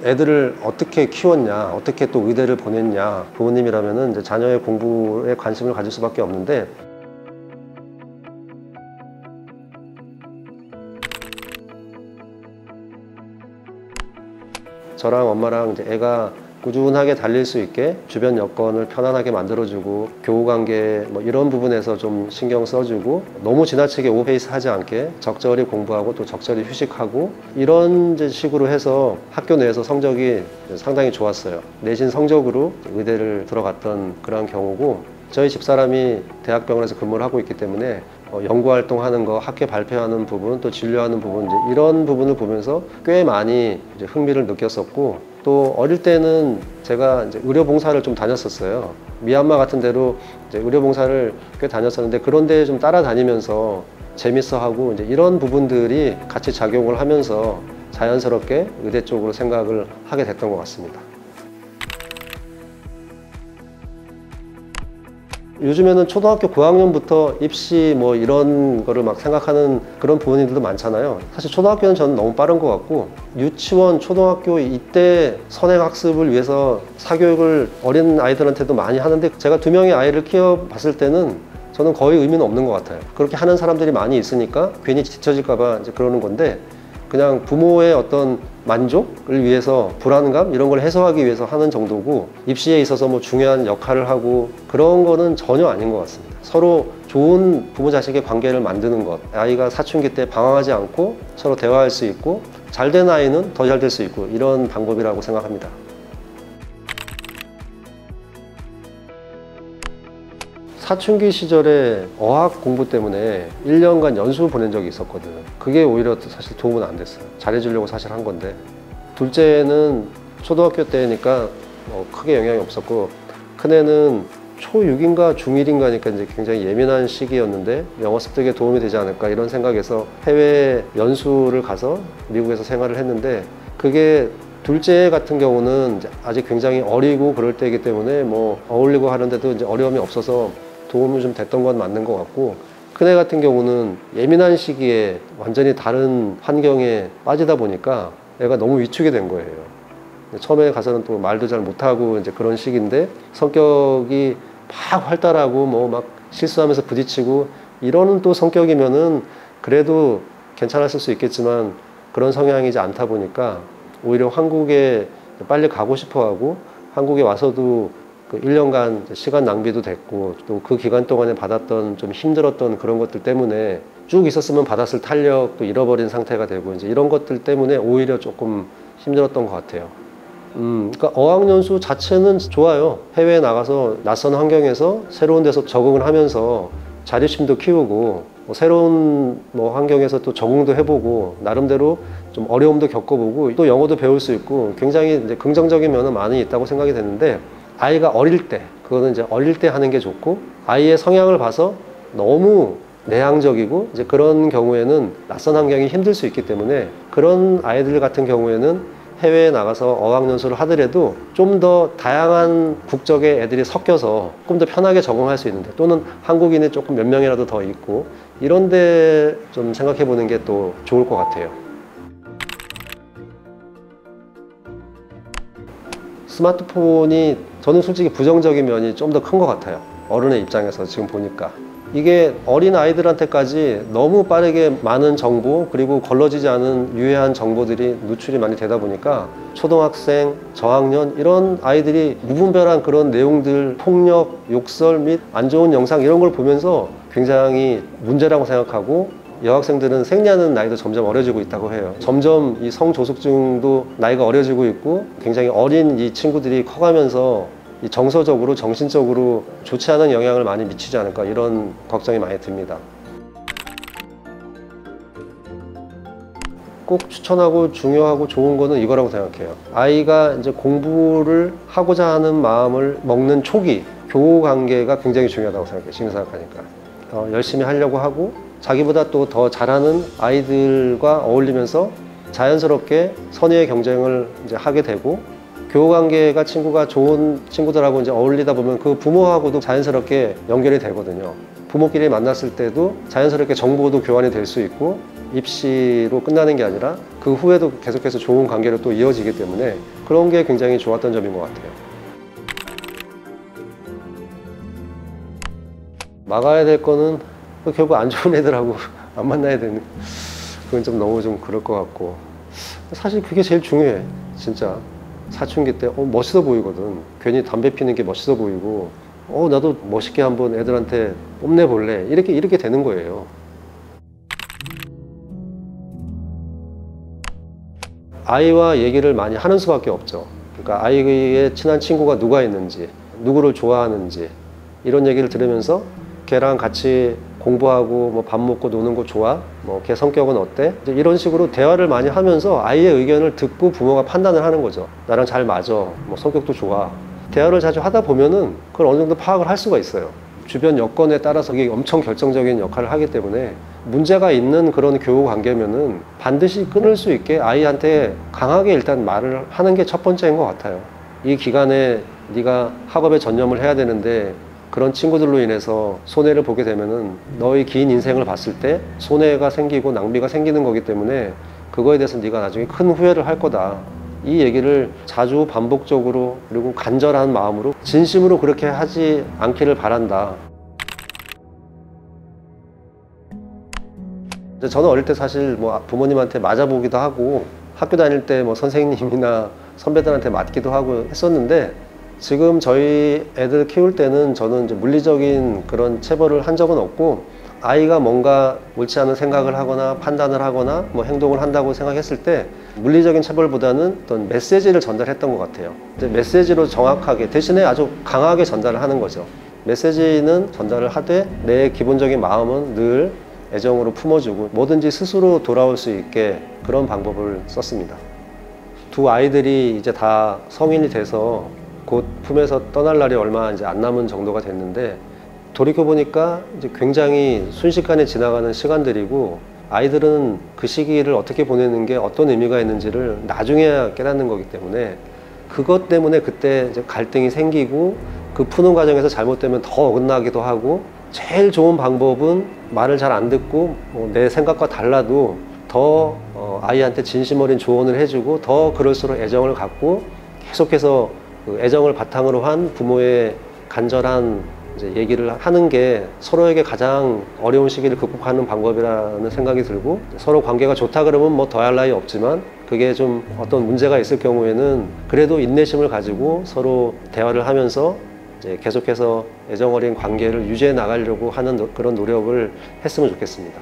애들을 어떻게 키웠냐, 어떻게 또 의대를 보냈냐. 부모님이라면은 이제 자녀의 공부에 관심을 가질 수밖에 없는데, 저랑 엄마랑 이제 애가 꾸준하게 달릴 수 있게 주변 여건을 편안하게 만들어주고, 교우관계 뭐 이런 부분에서 좀 신경 써주고, 너무 지나치게 오버페이스 하지 않게 적절히 공부하고 또 적절히 휴식하고, 이런 식으로 해서 학교 내에서 성적이 상당히 좋았어요. 내신 성적으로 의대를 들어갔던 그런 경우고, 저희 집사람이 대학병원에서 근무를 하고 있기 때문에 연구활동하는 거, 학회 발표하는 부분, 또 진료하는 부분, 이제 이런 부분을 보면서 꽤 많이 이제 흥미를 느꼈었고, 또 어릴 때는 제가 이제 의료봉사를 좀 다녔었어요. 미얀마 같은 데로 이제 의료봉사를 꽤 다녔었는데, 그런 데에 좀 따라다니면서 재밌어하고, 이제 이런 부분들이 같이 작용을 하면서 자연스럽게 의대 쪽으로 생각을 하게 됐던 것 같습니다. 요즘에는 초등학교 고학년부터 입시 뭐 이런 거를 막 생각하는 그런 부모님들도 많잖아요. 사실 초등학교는 저는 너무 빠른 것 같고, 유치원, 초등학교 이때 선행학습을 위해서 사교육을 어린 아이들한테도 많이 하는데, 제가 2명의 아이를 키워봤을 때는 저는 거의 의미는 없는 것 같아요. 그렇게 하는 사람들이 많이 있으니까 괜히 뒤처질까 봐 이제 그러는 건데, 그냥 부모의 어떤 만족을 위해서, 불안감 이런 걸 해소하기 위해서 하는 정도고, 입시에 있어서 뭐 중요한 역할을 하고 그런 거는 전혀 아닌 것 같습니다. 서로 좋은 부모 자식의 관계를 만드는 것, 아이가 사춘기 때 방황하지 않고 서로 대화할 수 있고, 잘 된 아이는 더 잘 될 수 있고, 이런 방법이라고 생각합니다. 사춘기 시절에 어학 공부 때문에 1년간 연수 보낸 적이 있었거든요. 그게 오히려 사실 도움은 안 됐어요. 잘해주려고 사실 한 건데, 둘째는 초등학교 때니까 크게 영향이 없었고, 큰애는 초6인가 중1인가니까 이제 굉장히 예민한 시기였는데 영어 습득에 도움이 되지 않을까 이런 생각에서 해외 연수를 가서 미국에서 생활을 했는데, 그게 둘째 같은 경우는 이제 아직 굉장히 어리고 그럴 때이기 때문에 뭐 어울리고 하는데도 이제 어려움이 없어서 도움이 좀 됐던 건 맞는 것 같고, 큰애 같은 경우는 예민한 시기에 완전히 다른 환경에 빠지다 보니까 애가 너무 위축이 된 거예요. 처음에 가서는 또 말도 잘 못하고 이제 그런 시기인데, 성격이 막 활달하고 뭐 막 실수하면서 부딪히고 이러는 또 성격이면은 그래도 괜찮았을 수 있겠지만, 그런 성향이지 않다 보니까 오히려 한국에 빨리 가고 싶어 하고, 한국에 와서도 그 1년간 시간 낭비도 됐고, 또 그 기간 동안에 받았던 좀 힘들었던 그런 것들 때문에 쭉 있었으면 받았을 탄력도 잃어버린 상태가 되고, 이제 이런 것들 때문에 오히려 조금 힘들었던 것 같아요. 그러니까 어학연수 자체는 좋아요. 해외에 나가서 낯선 환경에서 새로운 데서 적응을 하면서 자립심도 키우고, 새로운 뭐 환경에서 또 적응도 해보고, 나름대로 좀 어려움도 겪어보고, 또 영어도 배울 수 있고, 굉장히 이제 긍정적인 면은 많이 있다고 생각이 되는데, 아이가 어릴 때, 그거는 이제 어릴 때 하는 게 좋고, 아이의 성향을 봐서 너무 내향적이고 이제 그런 경우에는 낯선 환경이 힘들 수 있기 때문에, 그런 아이들 같은 경우에는 해외에 나가서 어학연수를 하더라도 좀 더 다양한 국적의 애들이 섞여서 조금 더 편하게 적응할 수 있는데, 또는 한국인이 조금 몇 명이라도 더 있고, 이런데 좀 생각해 보는 게 또 좋을 것 같아요. 스마트폰이 저는 솔직히 부정적인 면이 좀 더 큰 것 같아요. 어른의 입장에서 지금 보니까. 이게 어린 아이들한테까지 너무 빠르게 많은 정보, 그리고 걸러지지 않은 유해한 정보들이 누출이 많이 되다 보니까, 초등학생, 저학년 이런 아이들이 무분별한 그런 내용들, 폭력, 욕설 및 안 좋은 영상 이런 걸 보면서 굉장히 문제라고 생각하고, 여학생들은 생리하는 나이도 점점 어려지고 있다고 해요. 점점 이 성조숙증도 나이가 어려지고 있고, 굉장히 어린 이 친구들이 커가면서 이 정서적으로, 정신적으로 좋지 않은 영향을 많이 미치지 않을까, 이런 걱정이 많이 듭니다. 꼭 추천하고 중요하고 좋은 거는 이거라고 생각해요. 아이가 이제 공부를 하고자 하는 마음을 먹는 초기, 교우 관계가 굉장히 중요하다고 생각해요. 지금 생각하니까. 열심히 하려고 하고, 자기보다 또 더 잘하는 아이들과 어울리면서 자연스럽게 선의의 경쟁을 이제 하게 되고, 교우관계가 친구가 좋은 친구들하고 이제 어울리다 보면 그 부모하고도 자연스럽게 연결이 되거든요. 부모끼리 만났을 때도 자연스럽게 정보도 교환이 될 수 있고, 입시로 끝나는 게 아니라 그 후에도 계속해서 좋은 관계로 또 이어지기 때문에 그런 게 굉장히 좋았던 점인 것 같아요. 막아야 될 거는 결국 안 좋은 애들하고 안 만나야 되는, 그건 좀 너무 좀 그럴 것 같고, 사실 그게 제일 중요해. 진짜 사춘기 때 멋있어 보이거든. 괜히 담배 피는 게 멋있어 보이고, 나도 멋있게 한번 애들한테 뽐내볼래, 이렇게 되는 거예요. 아이와 얘기를 많이 하는 수밖에 없죠. 그러니까 아이의 친한 친구가 누가 있는지, 누구를 좋아하는지, 이런 얘기를 들으면서 걔랑 같이 공부하고 뭐 밥 먹고 노는 거 좋아? 뭐 걔 성격은 어때? 이제 이런 식으로 대화를 많이 하면서 아이의 의견을 듣고 부모가 판단을 하는 거죠. 나랑 잘 맞아. 뭐 성격도 좋아. 대화를 자주 하다 보면은 그걸 어느 정도 파악을 할 수가 있어요. 주변 여건에 따라서 이게 엄청 결정적인 역할을 하기 때문에 문제가 있는 그런 교우 관계면은 반드시 끊을 수 있게 아이한테 강하게 일단 말을 하는 게 첫 번째인 것 같아요. 이 기간에 네가 학업에 전념을 해야 되는데 그런 친구들로 인해서 손해를 보게 되면은 너의 긴 인생을 봤을 때 손해가 생기고 낭비가 생기는 거기 때문에 그거에 대해서 네가 나중에 큰 후회를 할 거다. 이 얘기를 자주 반복적으로 그리고 간절한 마음으로 진심으로 그렇게 하지 않기를 바란다. 저는 어릴 때 사실 뭐 부모님한테 맞아보기도 하고 학교 다닐 때 뭐 선생님이나 선배들한테 맞기도 하고 했었는데, 지금 저희 애들 키울 때는 저는 이제 물리적인 그런 체벌을 한 적은 없고, 아이가 뭔가 옳지 않은 생각을 하거나 판단을 하거나 뭐 행동을 한다고 생각했을 때 물리적인 체벌보다는 어떤 메시지를 전달했던 것 같아요. 이제 메시지로 정확하게, 대신에 아주 강하게 전달을 하는 거죠. 메시지는 전달을 하되 내 기본적인 마음은 늘 애정으로 품어주고 뭐든지 스스로 돌아올 수 있게 그런 방법을 썼습니다. 두 아이들이 이제 다 성인이 돼서 곧 품에서 떠날 날이 얼마 이제 안 남은 정도가 됐는데, 돌이켜보니까 이제 굉장히 순식간에 지나가는 시간들이고, 아이들은 그 시기를 어떻게 보내는 게 어떤 의미가 있는지를 나중에야 깨닫는 거기 때문에 그것 때문에 그때 이제 갈등이 생기고 그 푸는 과정에서 잘못되면 더 어긋나기도 하고, 제일 좋은 방법은 말을 잘 안 듣고 내 생각과 달라도 더 아이한테 진심 어린 조언을 해주고 더 그럴수록 애정을 갖고 계속해서 그 애정을 바탕으로 한 부모의 간절한 이제 얘기를 하는 게 서로에게 가장 어려운 시기를 극복하는 방법이라는 생각이 들고, 서로 관계가 좋다 그러면 뭐 더할 나위 없지만 그게 좀 어떤 문제가 있을 경우에는 그래도 인내심을 가지고 서로 대화를 하면서 이제 계속해서 애정 어린 관계를 유지해 나가려고 하는 그런 노력을 했으면 좋겠습니다.